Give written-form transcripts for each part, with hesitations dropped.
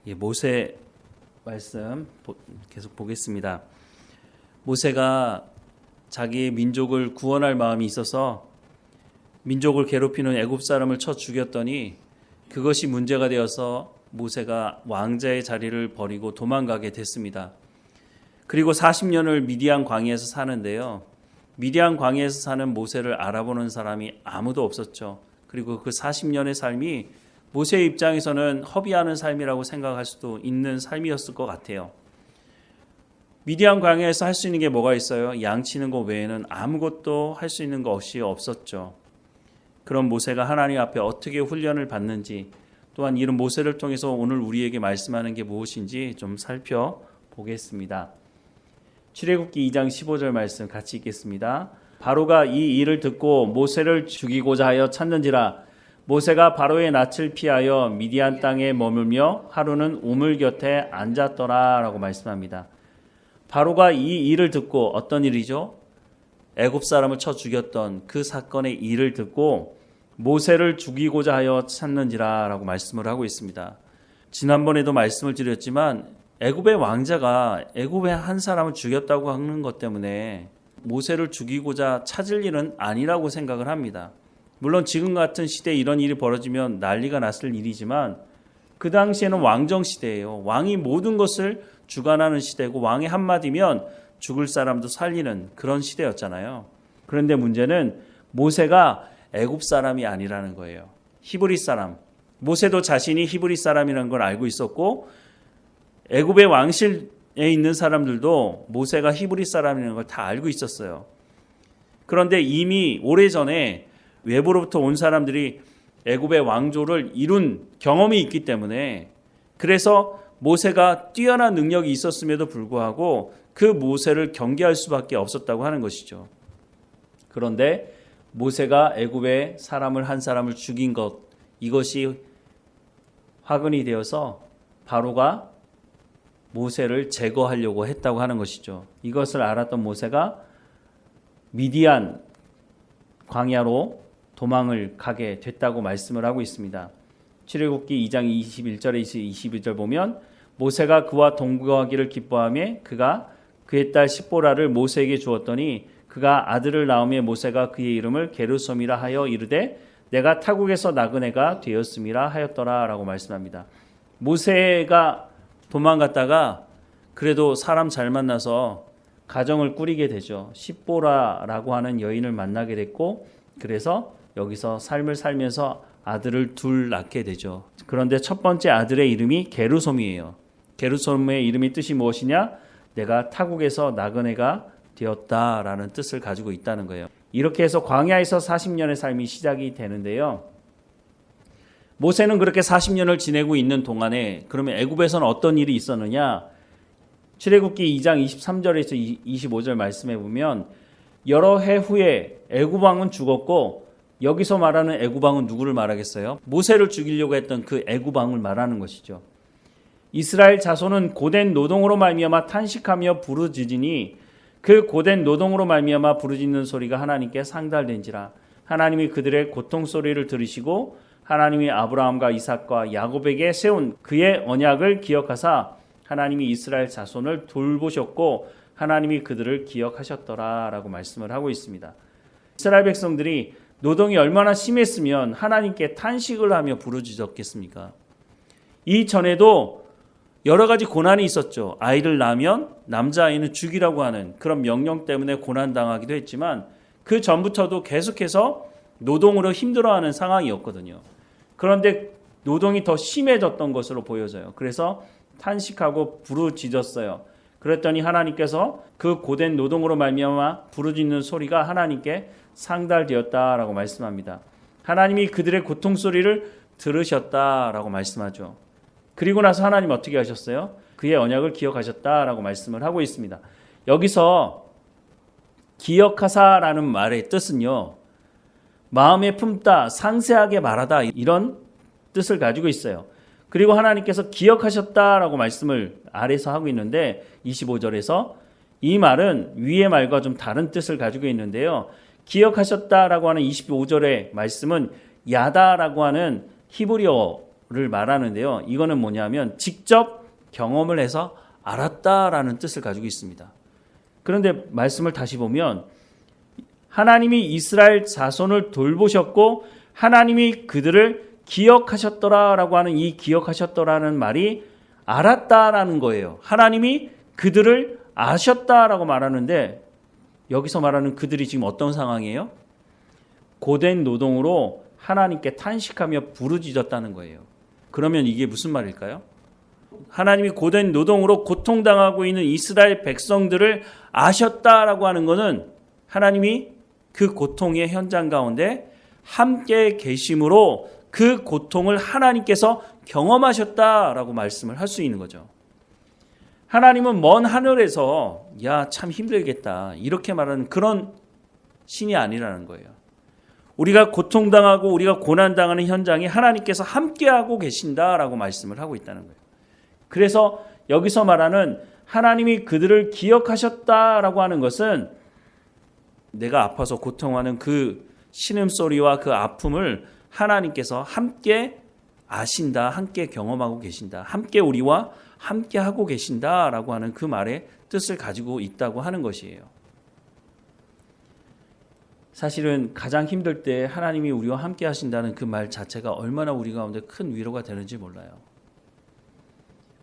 모세 말씀 계속 보겠습니다. 모세가 자기의 민족을 구원할 마음이 있어서 민족을 괴롭히는 애굽 사람을 쳐 죽였더니 그것이 문제가 되어서 모세가 왕자의 자리를 버리고 도망가게 됐습니다. 그리고 40년을 미디안 광야에서 사는데요. 미디안 광야에서 사는 모세를 알아보는 사람이 아무도 없었죠. 그리고 그 40년의 삶이 모세의 입장에서는 허비하는 삶이라고 생각할 수도 있는 삶이었을 것 같아요. 미디안 광야에서 할 수 있는 게 뭐가 있어요? 양 치는 것 외에는 아무것도 할 수 있는 것이 없었죠. 그런 모세가 하나님 앞에 어떻게 훈련을 받는지, 또한 이런 모세를 통해서 오늘 우리에게 말씀하는 게 무엇인지 좀 살펴보겠습니다. 출애굽기 2장 15절 말씀 같이 읽겠습니다. 바로가 이 일을 듣고 모세를 죽이고자 하여 찾는지라. 모세가 바로의 낯을 피하여 미디안 땅에 머물며 하루는 우물 곁에 앉았더라 라고 말씀합니다. 바로가 이 일을 듣고, 어떤 일이죠? 애굽 사람을 쳐 죽였던 그 사건의 일을 듣고 모세를 죽이고자 하여 찾는지라 라고 말씀을 하고 있습니다. 지난번에도 말씀을 드렸지만 애굽의 왕자가 애굽의 한 사람을 죽였다고 하는 것 때문에 모세를 죽이고자 찾을 일은 아니라고 생각을 합니다. 물론 지금 같은 시대에 이런 일이 벌어지면 난리가 났을 일이지만 그 당시에는 왕정 시대예요. 왕이 모든 것을 주관하는 시대고 왕의 한마디면 죽을 사람도 살리는 그런 시대였잖아요. 그런데 문제는 모세가 애굽 사람이 아니라는 거예요. 히브리 사람. 모세도 자신이 히브리 사람이라는 걸 알고 있었고 애굽의 왕실에 있는 사람들도 모세가 히브리 사람이라는 걸 다 알고 있었어요. 그런데 이미 오래전에 외부로부터 온 사람들이 애굽의 왕조를 이룬 경험이 있기 때문에, 그래서 모세가 뛰어난 능력이 있었음에도 불구하고 그 모세를 경계할 수밖에 없었다고 하는 것이죠. 그런데 모세가 애굽의 사람을 한 사람을 죽인 것, 이것이 화근이 되어서 바로가 모세를 제거하려고 했다고 하는 것이죠. 이것을 알았던 모세가 미디안 광야로 도망을 가게 됐다고 말씀을 하고 있습니다. 출애굽기 2장 21절에 22절 보면 모세가 그와 동거하기를 기뻐하며 그가 그의 딸 십보라를 모세에게 주었더니 그가 아들을 낳으며 모세가 그의 이름을 게르솜이라 하여 이르되 내가 타국에서 낳은 애가 되었음이라 하였더라 라고 말씀합니다. 모세가 도망갔다가 그래도 사람 잘 만나서 가정을 꾸리게 되죠. 십보라라고 하는 여인을 만나게 됐고, 그래서 여기서 삶을 살면서 아들을 둘 낳게 되죠. 그런데 첫 번째 아들의 이름이 게르솜이에요. 게르솜의 이름이 뜻이 무엇이냐? 내가 타국에서 낳은 애가 되었다라는 뜻을 가지고 있다는 거예요. 이렇게 해서 광야에서 40년의 삶이 시작이 되는데요. 모세는 그렇게 40년을 지내고 있는 동안에 그러면 애굽에서는 어떤 일이 있었느냐? 출애굽기 2장 23절에서 25절 말씀해 보면 여러 해 후에 애굽 왕은 죽었고, 여기서 말하는 애굽 왕은 누구를 말하겠어요? 모세를 죽이려고 했던 그 애굽 왕을 말하는 것이죠. 이스라엘 자손은 고된 노동으로 말미암아 탄식하며 부르짖으니 그 고된 노동으로 말미암아 부르짖는 소리가 하나님께 상달된지라. 하나님이 그들의 고통 소리를 들으시고 하나님이 아브라함과 이삭과 야곱에게 세운 그의 언약을 기억하사 하나님이 이스라엘 자손을 돌보셨고 하나님이 그들을 기억하셨더라 라고 말씀을 하고 있습니다. 이스라엘 백성들이 노동이 얼마나 심했으면 하나님께 탄식을 하며 부르짖었겠습니까? 이전에도 여러 가지 고난이 있었죠. 아이를 낳으면 남자아이는 죽이라고 하는 그런 명령 때문에 고난당하기도 했지만 그 전부터도 계속해서 노동으로 힘들어하는 상황이었거든요. 그런데 노동이 더 심해졌던 것으로 보여져요. 그래서 탄식하고 부르짖었어요. 그랬더니 하나님께서 그 고된 노동으로 말미암아 부르짖는 소리가 하나님께 상달되었다라고 말씀합니다. 하나님이 그들의 고통 소리를 들으셨다라고 말씀하죠. 그리고 나서 하나님 어떻게 하셨어요? 그의 언약을 기억하셨다라고 말씀을 하고 있습니다. 여기서 기억하사라는 말의 뜻은요, 마음에 품다, 상세하게 말하다, 이런 뜻을 가지고 있어요. 그리고 하나님께서 기억하셨다라고 말씀을 아래서 하고 있는데 25절에서 이 말은 위의 말과 좀 다른 뜻을 가지고 있는데요. 기억하셨다라고 하는 25절의 말씀은 야다라고 하는 히브리어 말하는데요. 이거는 뭐냐면 직접 경험을 해서 알았다라는 뜻을 가지고 있습니다. 그런데 말씀을 다시 보면 하나님이 이스라엘 자손을 돌보셨고 하나님이 그들을 기억하셨더라라고 하는 이 기억하셨더라는 말이 알았다라는 거예요. 하나님이 그들을 아셨다라고 말하는데 여기서 말하는 그들이 지금 어떤 상황이에요? 고된 노동으로 하나님께 탄식하며 부르짖었다는 거예요. 그러면 이게 무슨 말일까요? 하나님이 고된 노동으로 고통당하고 있는 이스라엘 백성들을 아셨다라고 하는 것은 하나님이 그 고통의 현장 가운데 함께 계심으로 그 고통을 하나님께서 경험하셨다라고 말씀을 할 수 있는 거죠. 하나님은 먼 하늘에서 야, 참 힘들겠다 이렇게 말하는 그런 신이 아니라는 거예요. 우리가 고통당하고 우리가 고난당하는 현장에 하나님께서 함께하고 계신다라고 말씀을 하고 있다는 거예요. 그래서 여기서 말하는 하나님이 그들을 기억하셨다라고 하는 것은 내가 아파서 고통하는 그 신음소리와 그 아픔을 하나님께서 함께 아신다, 함께 경험하고 계신다, 함께 우리와 함께 하고 계신다라고 하는 그 말의 뜻을 가지고 있다고 하는 것이에요. 사실은 가장 힘들 때 하나님이 우리와 함께 하신다는 그 말 자체가 얼마나 우리 가운데 큰 위로가 되는지 몰라요.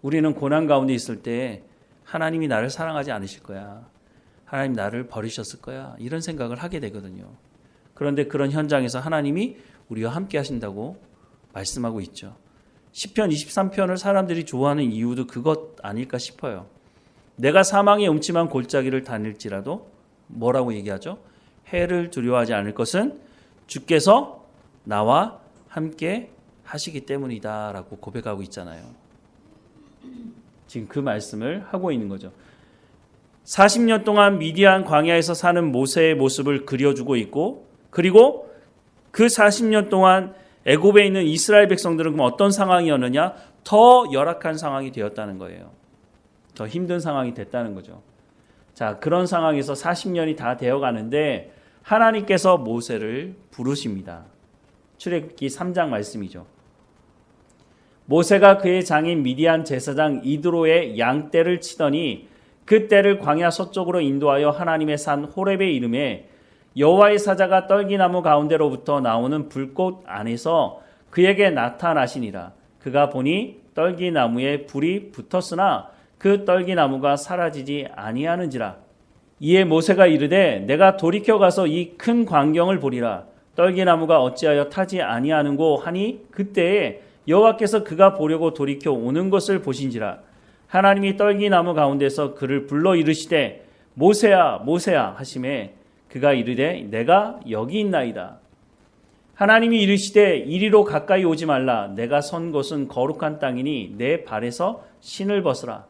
우리는 고난 가운데 있을 때 하나님이 나를 사랑하지 않으실 거야. 하나님 나를 버리셨을 거야. 이런 생각을 하게 되거든요. 그런데 그런 현장에서 하나님이 우리와 함께 하신다고 말씀하고 있죠. 시편 23편을 사람들이 좋아하는 이유도 그것 아닐까 싶어요. 내가 사망의 음침한 골짜기를 다닐지라도 뭐라고 얘기하죠? 해를 두려워하지 않을 것은 주께서 나와 함께 하시기 때문이다 라고 고백하고 있잖아요. 지금 그 말씀을 하고 있는 거죠. 40년 동안 미디안 광야에서 사는 모세의 모습을 그려주고 있고 그리고 그 40년 동안 애굽에 있는 이스라엘 백성들은 그럼 어떤 상황이었느냐? 더 열악한 상황이 되었다는 거예요. 더 힘든 상황이 됐다는 거죠. 자, 그런 상황에서 40년이 다 되어가는데 하나님께서 모세를 부르십니다. 출애굽기 3장 말씀이죠. 모세가 그의 장인 미디안 제사장 이드로의 양떼를 치더니 그 떼를 광야 서쪽으로 인도하여 하나님의 산 호렙에 이르매 여호와의 사자가 떨기나무 가운데로부터 나오는 불꽃 안에서 그에게 나타나시니라. 그가 보니 떨기나무에 불이 붙었으나 그 떨기나무가 사라지지 아니하는지라. 이에 모세가 이르되 내가 돌이켜 가서 이 큰 광경을 보리라. 떨기나무가 어찌하여 타지 아니하는고 하니 그때에 여호와께서 그가 보려고 돌이켜 오는 것을 보신지라. 하나님이 떨기나무 가운데서 그를 불러 이르시되 모세야 모세야 하시매 그가 이르되 내가 여기 있나이다. 하나님이 이르시되 이리로 가까이 오지 말라. 내가 선 곳은 거룩한 땅이니 내 발에서 신을 벗으라.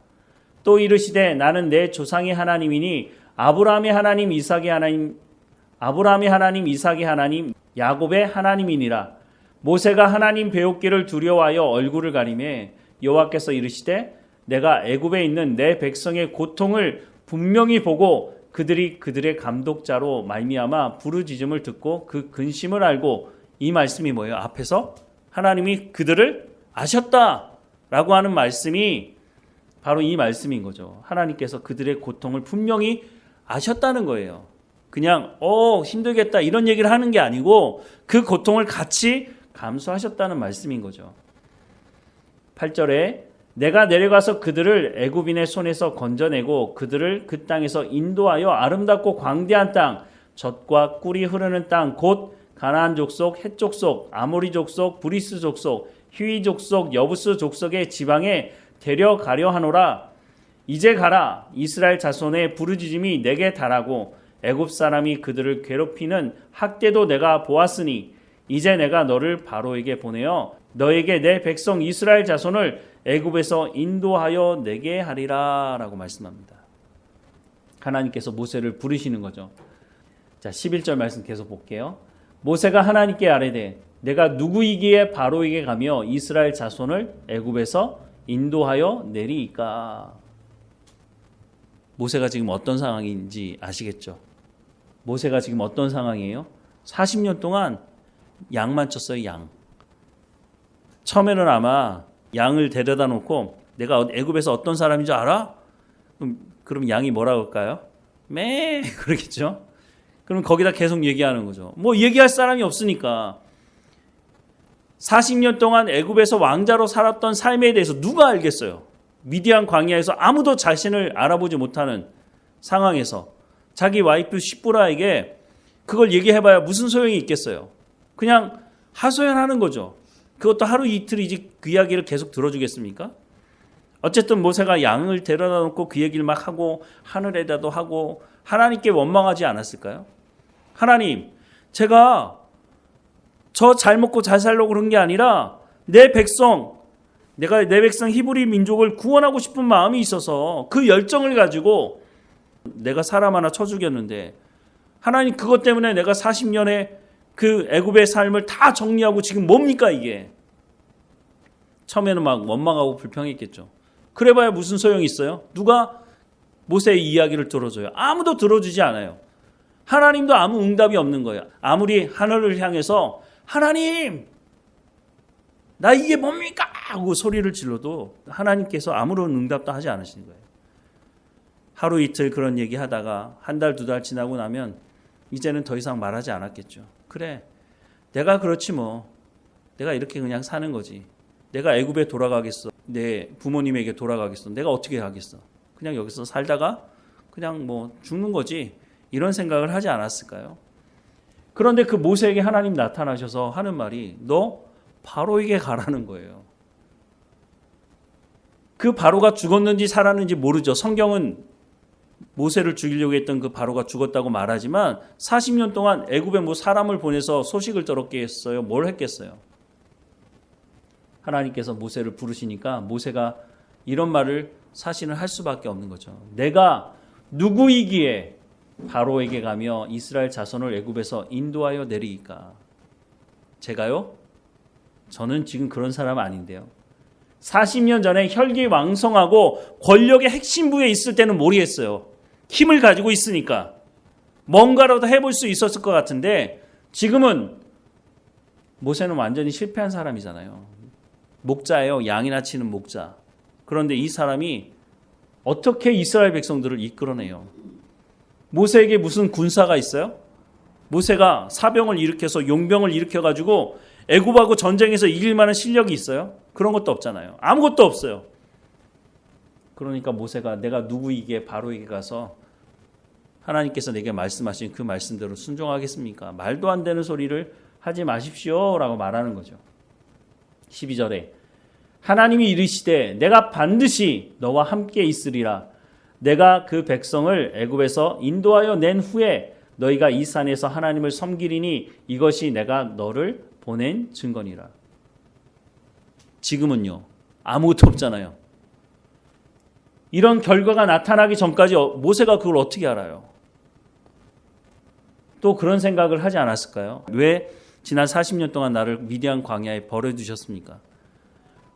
또 이르시되 나는 내 조상의 하나님이니 아브라함의 하나님 이삭의 하나님 야곱의 하나님이니라. 모세가 하나님 배우기를 두려워하여 얼굴을 가리매 여호와께서 이르시되 내가 애굽에 있는 내 백성의 고통을 분명히 보고 그들이 그들의 감독자로 말미암아 부르짖음을 듣고 그 근심을 알고 이 말씀이 뭐예요? 앞에서 하나님이 그들을 아셨다라고 하는 말씀이 바로 이 말씀인 거죠. 하나님께서 그들의 고통을 분명히 아셨다는 거예요. 그냥 힘들겠다 이런 얘기를 하는 게 아니고 그 고통을 같이 감수하셨다는 말씀인 거죠. 8절에 내가 내려가서 그들을 애굽인의 손에서 건져내고 그들을 그 땅에서 인도하여 아름답고 광대한 땅, 젖과 꿀이 흐르는 땅, 곧 가나안 족속, 헷 족속, 아모리 족속, 브리스 족속, 히위 족속, 여부스 족속의 지방에 데려가려 하노라. 이제 가라. 이스라엘 자손의 부르짖음이 내게 달하고 애굽 사람이 그들을 괴롭히는 학대도 내가 보았으니 이제 내가 너를 바로에게 보내어 너에게 내 백성 이스라엘 자손을 애굽에서 인도하여 내게 하리라 라고 말씀합니다. 하나님께서 모세를 부르시는 거죠. 자, 11절 말씀 계속 볼게요. 모세가 하나님께 아뢰되 내가 누구이기에 바로에게 가며 이스라엘 자손을 애굽에서 인도하여 내리이까. 모세가 지금 어떤 상황인지 아시겠죠? 모세가 지금 어떤 상황이에요? 40년 동안 양만 쳤어요. 양. 처음에는 아마 양을 데려다 놓고 내가 애굽에서 어떤 사람인 줄 알아? 그럼 양이 뭐라고 할까요? 매 그러겠죠. 그럼 거기다 계속 얘기하는 거죠. 뭐 얘기할 사람이 없으니까. 40년 동안 애굽에서 왕자로 살았던 삶에 대해서 누가 알겠어요? 미디안 광야에서 아무도 자신을 알아보지 못하는 상황에서 자기 와이프 시브라에게 그걸 얘기해봐야 무슨 소용이 있겠어요? 그냥 하소연하는 거죠. 그것도 하루 이틀이지 그 이야기를 계속 들어주겠습니까? 어쨌든 모세가 양을 데려다 놓고 그 얘기를 막 하고 하늘에다도 하고 하나님께 원망하지 않았을까요? 하나님, 제가 저 잘 먹고 잘 살려고 그런 게 아니라 내가 내 백성 히브리 민족을 구원하고 싶은 마음이 있어서 그 열정을 가지고 내가 사람 하나 쳐 죽였는데 하나님 그것 때문에 내가 40년의 그 애굽의 삶을 다 정리하고 지금 뭡니까 이게? 처음에는 막 원망하고 불평했겠죠. 그래봐야 무슨 소용이 있어요? 누가 모세의 이야기를 들어줘요? 아무도 들어주지 않아요. 하나님도 아무 응답이 없는 거예요. 아무리 하늘을 향해서 하나님 나 이게 뭡니까? 하고 소리를 질러도 하나님께서 아무런 응답도 하지 않으시는 거예요. 하루 이틀 그런 얘기하다가 한 달, 두 달 지나고 나면 이제는 더 이상 말하지 않았겠죠. 그래, 내가 그렇지 뭐. 내가 이렇게 그냥 사는 거지. 내가 애굽에 돌아가겠어. 내 부모님에게 돌아가겠어. 내가 어떻게 하겠어. 그냥 여기서 살다가 그냥 뭐 죽는 거지. 이런 생각을 하지 않았을까요? 그런데 그 모세에게 하나님 나타나셔서 하는 말이 너 바로에게 가라는 거예요. 그 바로가 죽었는지 살았는지 모르죠. 성경은 모세를 죽이려고 했던 그 바로가 죽었다고 말하지만 40년 동안 애굽에 뭐 사람을 보내서 소식을 들었게 했어요. 뭘 했겠어요? 하나님께서 모세를 부르시니까 모세가 이런 말을 사실은 할 수밖에 없는 거죠. 내가 누구이기에 바로에게 가며 이스라엘 자손을 애굽에서 인도하여 내리기까? 제가요? 저는 지금 그런 사람 아닌데요. 40년 전에 혈기왕성하고 권력의 핵심부에 있을 때는 모르겠어요. 힘을 가지고 있으니까 뭔가라도 해볼 수 있었을 것 같은데 지금은 모세는 완전히 실패한 사람이잖아요. 목자예요. 양이나 치는 목자. 그런데 이 사람이 어떻게 이스라엘 백성들을 이끌어내요? 모세에게 무슨 군사가 있어요? 모세가 사병을 일으켜서 용병을 일으켜가지고 애굽하고 전쟁에서 이길 만한 실력이 있어요? 그런 것도 없잖아요. 아무것도 없어요. 그러니까 모세가 내가 누구이기에 바로에게 가서 하나님께서 내게 말씀하신 그 말씀대로 순종하겠습니까? 말도 안 되는 소리를 하지 마십시오 라고 말하는 거죠. 12절에 하나님이 이르시되 내가 반드시 너와 함께 있으리라. 내가 그 백성을 애굽에서 인도하여 낸 후에 너희가 이 산에서 하나님을 섬기리니 이것이 내가 너를 보낸 증거니라. 지금은요. 아무것도 없잖아요. 이런 결과가 나타나기 전까지 모세가 그걸 어떻게 알아요? 또 그런 생각을 하지 않았을까요? 왜 지난 40년 동안 나를 미디안 광야에 버려두셨습니까?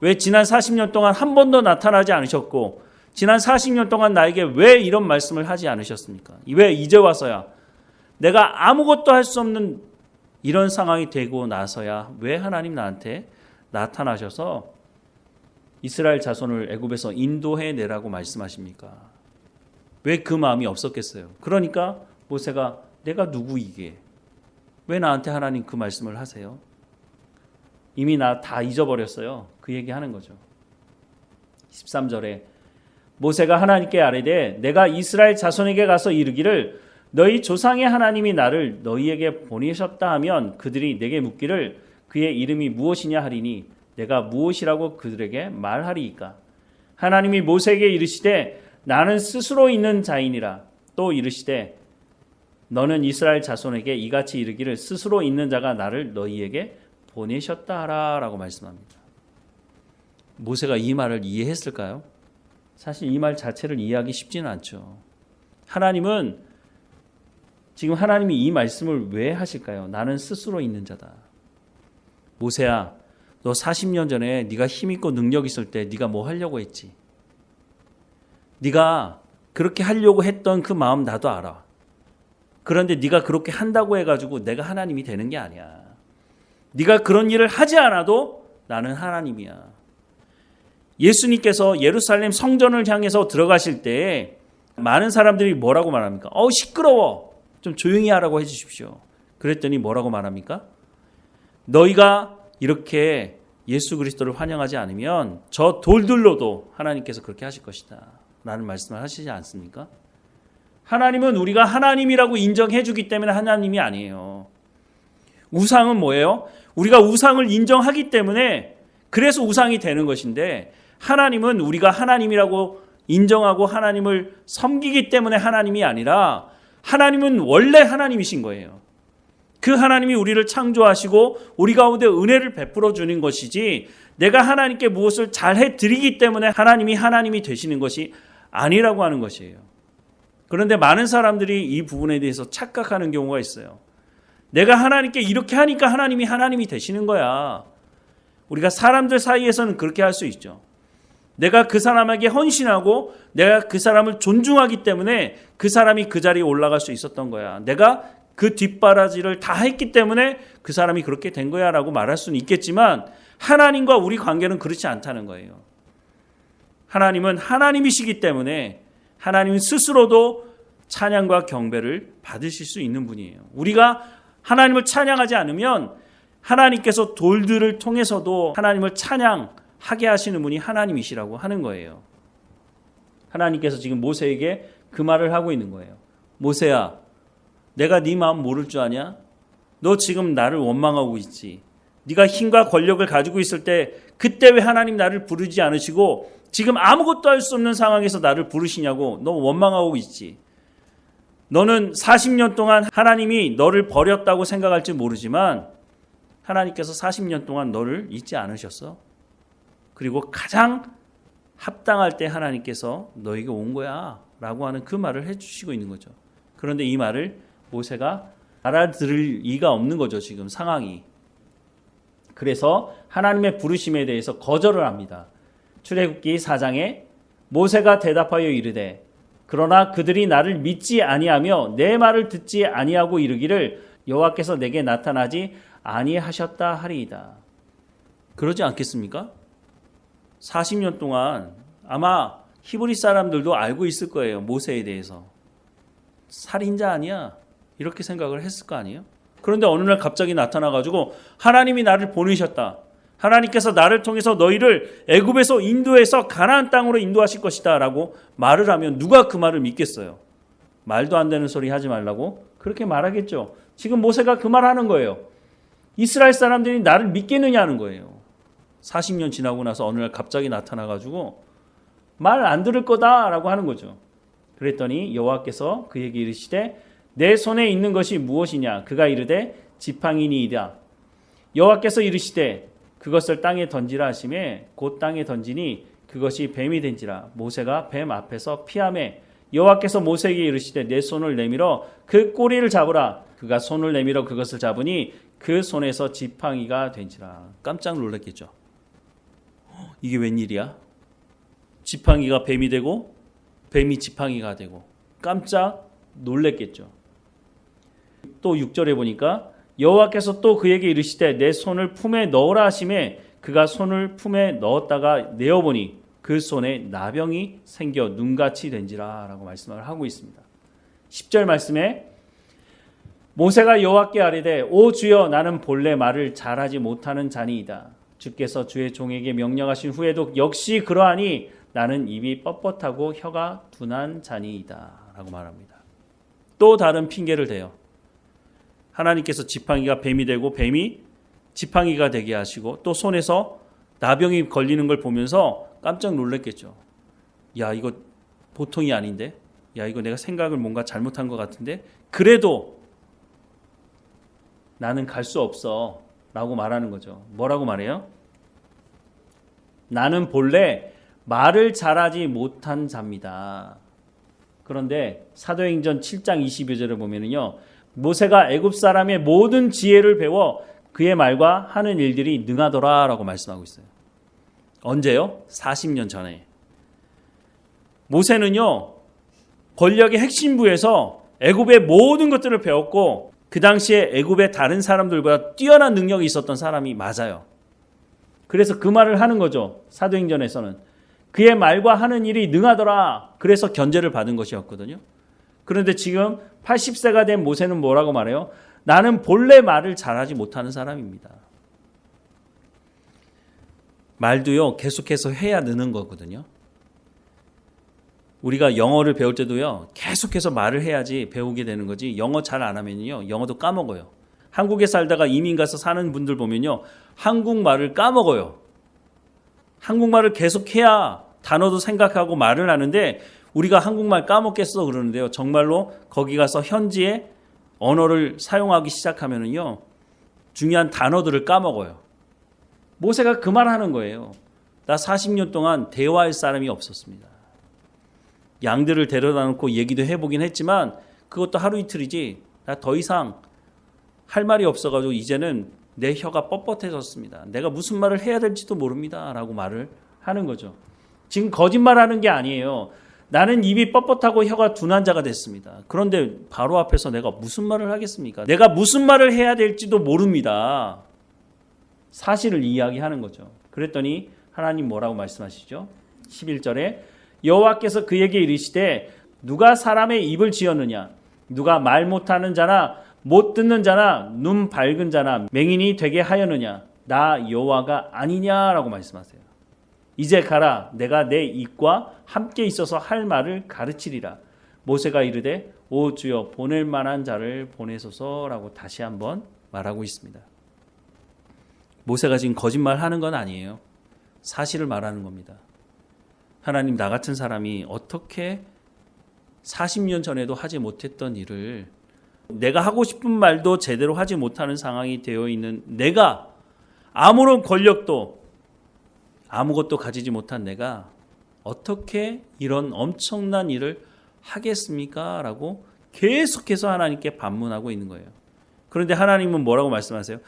왜 지난 40년 동안 한 번도 나타나지 않으셨고 지난 40년 동안 나에게 왜 이런 말씀을 하지 않으셨습니까? 왜 이제 와서야 내가 아무것도 할 수 없는 이런 상황이 되고 나서야 왜 하나님 나한테 나타나셔서 이스라엘 자손을 애굽에서 인도해 내라고 말씀하십니까? 왜 그 마음이 없었겠어요? 그러니까 모세가 내가 누구이게? 왜 나한테 하나님 그 말씀을 하세요? 이미 나 다 잊어버렸어요. 그 얘기하는 거죠. 13절에 모세가 하나님께 아뢰되 내가 이스라엘 자손에게 가서 이르기를 너희 조상의 하나님이 나를 너희에게 보내셨다 하면 그들이 내게 묻기를 그의 이름이 무엇이냐 하리니 내가 무엇이라고 그들에게 말하리이까? 하나님이 모세에게 이르시되 나는 스스로 있는 자이니라. 또 이르시되 너는 이스라엘 자손에게 이같이 이르기를 스스로 있는 자가 나를 너희에게 보내셨다 하라 라고 말씀합니다. 모세가 이 말을 이해했을까요? 사실 이 말 자체를 이해하기 쉽지는 않죠. 하나님은 지금 하나님이 이 말씀을 왜 하실까요? 나는 스스로 있는 자다. 모세야, 너 40년 전에 네가 힘 있고 능력 있을 때 네가 뭐 하려고 했지? 네가 그렇게 하려고 했던 그 마음 나도 알아. 그런데 네가 그렇게 한다고 해가지고 내가 하나님이 되는 게 아니야. 네가 그런 일을 하지 않아도 나는 하나님이야. 예수님께서 예루살렘 성전을 향해서 들어가실 때 많은 사람들이 뭐라고 말합니까? 시끄러워. 좀 조용히 하라고 해주십시오. 그랬더니 뭐라고 말합니까? 너희가 이렇게 예수 그리스도를 환영하지 않으면 저 돌들로도 하나님께서 그렇게 하실 것이다 라는 말씀을 하시지 않습니까? 하나님은 우리가 하나님이라고 인정해 주기 때문에 하나님이 아니에요. 우상은 뭐예요? 우리가 우상을 인정하기 때문에 그래서 우상이 되는 것인데, 하나님은 우리가 하나님이라고 인정하고 하나님을 섬기기 때문에 하나님이 아니라 하나님은 원래 하나님이신 거예요. 그 하나님이 우리를 창조하시고 우리 가운데 은혜를 베풀어 주는 것이지, 내가 하나님께 무엇을 잘해 드리기 때문에 하나님이 되시는 것이 아니라고 하는 것이에요. 그런데 많은 사람들이 이 부분에 대해서 착각하는 경우가 있어요. 내가 하나님께 이렇게 하니까 하나님이 되시는 거야. 우리가 사람들 사이에서는 그렇게 할 수 있죠. 내가 그 사람에게 헌신하고 내가 그 사람을 존중하기 때문에 그 사람이 그 자리에 올라갈 수 있었던 거야. 내가 그 뒷바라지를 다 했기 때문에 그 사람이 그렇게 된 거야 라고 말할 수는 있겠지만, 하나님과 우리 관계는 그렇지 않다는 거예요. 하나님은 하나님이시기 때문에 하나님 스스로도 찬양과 경배를 받으실 수 있는 분이에요. 우리가 하나님을 찬양하지 않으면 하나님께서 돌들을 통해서도 하나님을 찬양하게 하시는 분이 하나님이시라고 하는 거예요. 하나님께서 지금 모세에게 그 말을 하고 있는 거예요. 모세야, 내가 네 마음 모를 줄 아냐? 너 지금 나를 원망하고 있지. 네가 힘과 권력을 가지고 있을 때 그때 왜 하나님 나를 부르지 않으시고 지금 아무것도 할 수 없는 상황에서 나를 부르시냐고 너 원망하고 있지. 너는 40년 동안 하나님이 너를 버렸다고 생각할지 모르지만 하나님께서 40년 동안 너를 잊지 않으셨어. 그리고 가장 합당할 때 하나님께서 너에게 온 거야 라고 하는 그 말을 해주시고 있는 거죠. 그런데 이 말을 모세가 알아들을 이가 없는 거죠. 지금 상황이. 그래서 하나님의 부르심에 대해서 거절을 합니다. 출애굽기 4장에 모세가 대답하여 이르되 그러나 그들이 나를 믿지 아니하며 내 말을 듣지 아니하고 이르기를 여호와께서 내게 나타나지 아니하셨다 하리이다. 그러지 않겠습니까? 40년 동안 아마 히브리 사람들도 알고 있을 거예요. 모세에 대해서. 살인자 아니야? 이렇게 생각을 했을 거 아니에요? 그런데 어느 날 갑자기 나타나가지고 하나님이 나를 보내셨다. 하나님께서 나를 통해서 너희를 애굽에서 인도해서 가나안 땅으로 인도하실 것이다 라고 말을 하면 누가 그 말을 믿겠어요? 말도 안 되는 소리 하지 말라고 그렇게 말하겠죠. 지금 모세가 그 말하는 거예요. 이스라엘 사람들이 나를 믿겠느냐는 거예요. 40년 지나고 나서 어느 날 갑자기 나타나가지고 말 안 들을 거다라고 하는 거죠. 그랬더니 여호와께서 그에게 이르시되 내 손에 있는 것이 무엇이냐? 그가 이르되 지팡이니이다. 여호와께서 이르시되 그것을 땅에 던지라 하시매 곧 땅에 던지니 그것이 뱀이 된지라. 모세가 뱀 앞에서 피하매 여호와께서 모세에게 이르시되 내 손을 내밀어 그 꼬리를 잡으라. 그가 손을 내밀어 그것을 잡으니 그 손에서 지팡이가 된지라. 깜짝 놀랐겠죠. 이게 웬일이야? 지팡이가 뱀이 되고 뱀이 지팡이가 되고 깜짝 놀랐겠죠. 또 6절에 보니까 여호와께서 또 그에게 이르시되 내 손을 품에 넣으라 하시매 그가 손을 품에 넣었다가 내어보니 그 손에 나병이 생겨 눈같이 된지라 라고 말씀을 하고 있습니다. 10절 말씀에 모세가 여호와께 아뢰되 오 주여 나는 본래 말을 잘하지 못하는 자니이다. 주께서 주의 종에게 명령하신 후에도 역시 그러하니 나는 입이 뻣뻣하고 혀가 둔한 자니이다 라고 말합니다. 또 다른 핑계를 대요. 하나님께서 지팡이가 뱀이 되고 뱀이 지팡이가 되게 하시고 또 손에서 나병이 걸리는 걸 보면서 깜짝 놀랐겠죠. 야 이거 보통이 아닌데, 야 이거 내가 생각을 뭔가 잘못한 것 같은데 그래도 나는 갈 수 없어 라고 말하는 거죠. 뭐라고 말해요? 나는 본래 말을 잘하지 못한 자입니다. 그런데 사도행전 7장 22절을 보면은요, 모세가 애굽 사람의 모든 지혜를 배워 그의 말과 하는 일들이 능하더라라고 말씀하고 있어요. 언제요? 40년 전에. 모세는요, 권력의 핵심부에서 애굽의 모든 것들을 배웠고 그 당시에 애굽의 다른 사람들보다 뛰어난 능력이 있었던 사람이 맞아요. 그래서 그 말을 하는 거죠. 사도행전에서는. 그의 말과 하는 일이 능하더라. 그래서 견제를 받은 것이었거든요. 그런데 지금 80세가 된 모세는 뭐라고 말해요? 나는 본래 말을 잘하지 못하는 사람입니다. 말도요, 계속해서 해야 느는 거거든요. 우리가 영어를 배울 때도요, 계속해서 말을 해야지 배우게 되는 거지, 영어 잘 안 하면요, 영어도 까먹어요. 한국에 살다가 이민 가서 사는 분들 보면요, 한국말을 까먹어요. 한국말을 계속 해야 단어도 생각하고 말을 하는데, 우리가 한국말 까먹겠어 그러는데요, 정말로 거기 가서 현지의 언어를 사용하기 시작하면은요, 중요한 단어들을 까먹어요. 모세가 그 말 하는 거예요. 나 40년 동안 대화할 사람이 없었습니다. 양들을 데려다 놓고 얘기도 해보긴 했지만 그것도 하루 이틀이지, 나 더 이상 할 말이 없어가지고 이제는 내 혀가 뻣뻣해졌습니다. 내가 무슨 말을 해야 될지도 모릅니다. 라고 말을 하는 거죠. 지금 거짓말하는 게 아니에요. 나는 입이 뻣뻣하고 혀가 둔한 자가 됐습니다. 그런데 바로 앞에서 내가 무슨 말을 하겠습니까? 내가 무슨 말을 해야 될지도 모릅니다. 사실을 이야기하는 거죠. 그랬더니 하나님 뭐라고 말씀하시죠? 11절에 여호와께서 그에게 이르시되 누가 사람의 입을 지었느냐? 누가 말 못하는 자나 못 듣는 자나 눈 밝은 자나 맹인이 되게 하였느냐? 나 여호와가 아니냐라고 말씀하세요. 이제 가라. 내가 내 입과 함께 있어서 할 말을 가르치리라. 모세가 이르되 오 주여 보낼 만한 자를 보내소서라고 다시 한번 말하고 있습니다. 모세가 지금 거짓말하는 건 아니에요. 사실을 말하는 겁니다. 하나님, 나 같은 사람이 어떻게 40년 전에도 하지 못했던 일을, 내가 하고 싶은 말도 제대로 하지 못하는 상황이 되어 있는 내가, 아무런 권력도 아무것도 가지지 못한 내가 어떻게 이런 엄청난 일을 하겠습니까? 라고 계속해서 하나님께 반문하고 있는 거예요. 그런데 하나님은 뭐라고 말씀하세요?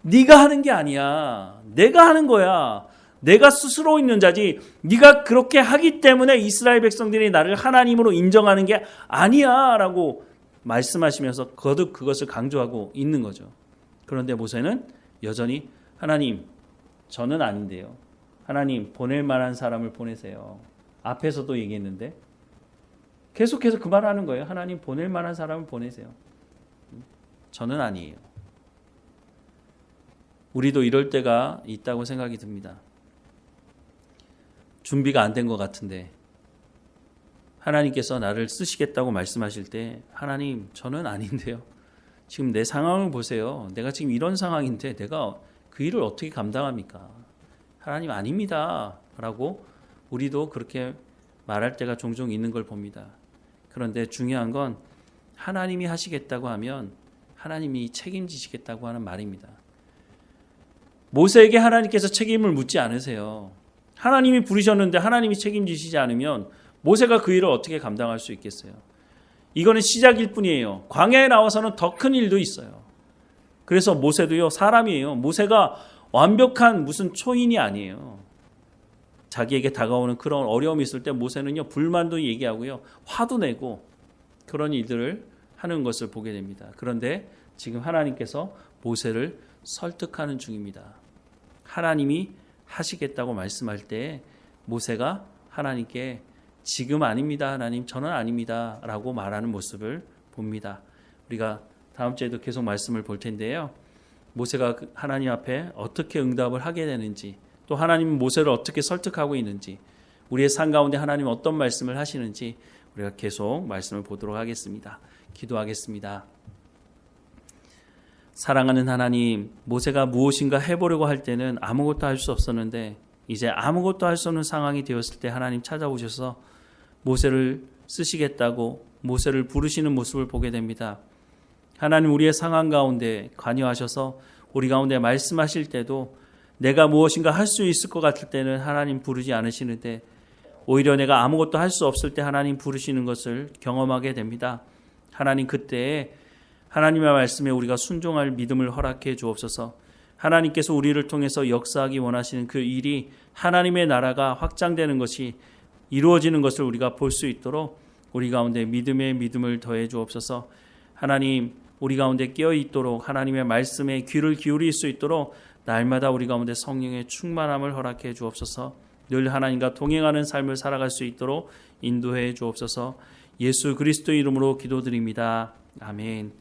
네가 하는 게 아니야. 내가 하는 거야. 내가 스스로 있는 자지, 네가 그렇게 하기 때문에 이스라엘 백성들이 나를 하나님으로 인정하는 게 아니야 라고 말씀하시면서 거듭 그것을 강조하고 있는 거죠. 그런데 모세는 여전히 하나님, 저는 아닌데요. 하나님, 보낼 만한 사람을 보내세요. 앞에서도 얘기했는데 계속해서 그 말하는 거예요. 하나님, 보낼 만한 사람을 보내세요. 저는 아니에요. 우리도 이럴 때가 있다고 생각이 듭니다. 준비가 안 된 것 같은데 하나님께서 나를 쓰시겠다고 말씀하실 때, 하나님, 저는 아닌데요. 지금 내 상황을 보세요. 내가 지금 이런 상황인데 내가 그 일을 어떻게 감당합니까? 하나님, 아닙니다. 라고 우리도 그렇게 말할 때가 종종 있는 걸 봅니다. 그런데 중요한 건 하나님이 하시겠다고 하면 하나님이 책임지시겠다고 하는 말입니다. 모세에게 하나님께서 책임을 묻지 않으세요. 하나님이 부르셨는데 하나님이 책임지시지 않으면 모세가 그 일을 어떻게 감당할 수 있겠어요? 이거는 시작일 뿐이에요. 광야에 나와서는 더 큰 일도 있어요. 그래서 모세도요, 사람이에요. 모세가 완벽한 무슨 초인이 아니에요. 자기에게 다가오는 그런 어려움이 있을 때 모세는요, 불만도 얘기하고요, 화도 내고 그런 일들을 하는 것을 보게 됩니다. 그런데 지금 하나님께서 모세를 설득하는 중입니다. 하나님이 하시겠다고 말씀할 때 모세가 하나님께 지금 아닙니다. 하나님, 저는 아닙니다. 라고 말하는 모습을 봅니다. 우리가 다음 주에도 계속 말씀을 볼 텐데요. 모세가 하나님 앞에 어떻게 응답을 하게 되는지, 또 하나님은 모세를 어떻게 설득하고 있는지, 우리의 삶 가운데 하나님 어떤 말씀을 하시는지 우리가 계속 말씀을 보도록 하겠습니다. 기도하겠습니다. 사랑하는 하나님, 모세가 무엇인가 해보려고 할 때는 아무것도 할 수 없었는데 이제 아무것도 할 수 없는 상황이 되었을 때 하나님 찾아오셔서 모세를 쓰시겠다고 모세를 부르시는 모습을 보게 됩니다. 하나님, 우리의 상황 가운데 관여하셔서 우리 가운데 말씀하실 때도 내가 무엇인가 할 수 있을 것 같을 때는 하나님 부르지 않으시는데, 오히려 내가 아무것도 할 수 없을 때 하나님 부르시는 것을 경험하게 됩니다. 하나님, 그때에 하나님의 말씀에 우리가 순종할 믿음을 허락해 주옵소서. 하나님께서 우리를 통해서 역사하기 원하시는 그 일이, 하나님의 나라가 확장되는 것이 이루어지는 것을 우리가 볼 수 있도록 우리 가운데 믿음의 믿음을 더해 주옵소서. 하나님, 우리 가운데 깨어 있도록 하나님의 말씀에 귀를 기울일 수 있도록 날마다 우리 가운데 성령의 충만함을 허락해 주옵소서. 늘 하나님과 동행하는 삶을 살아갈 수 있도록 인도해 주옵소서. 예수 그리스도 이름으로 기도드립니다. 아멘.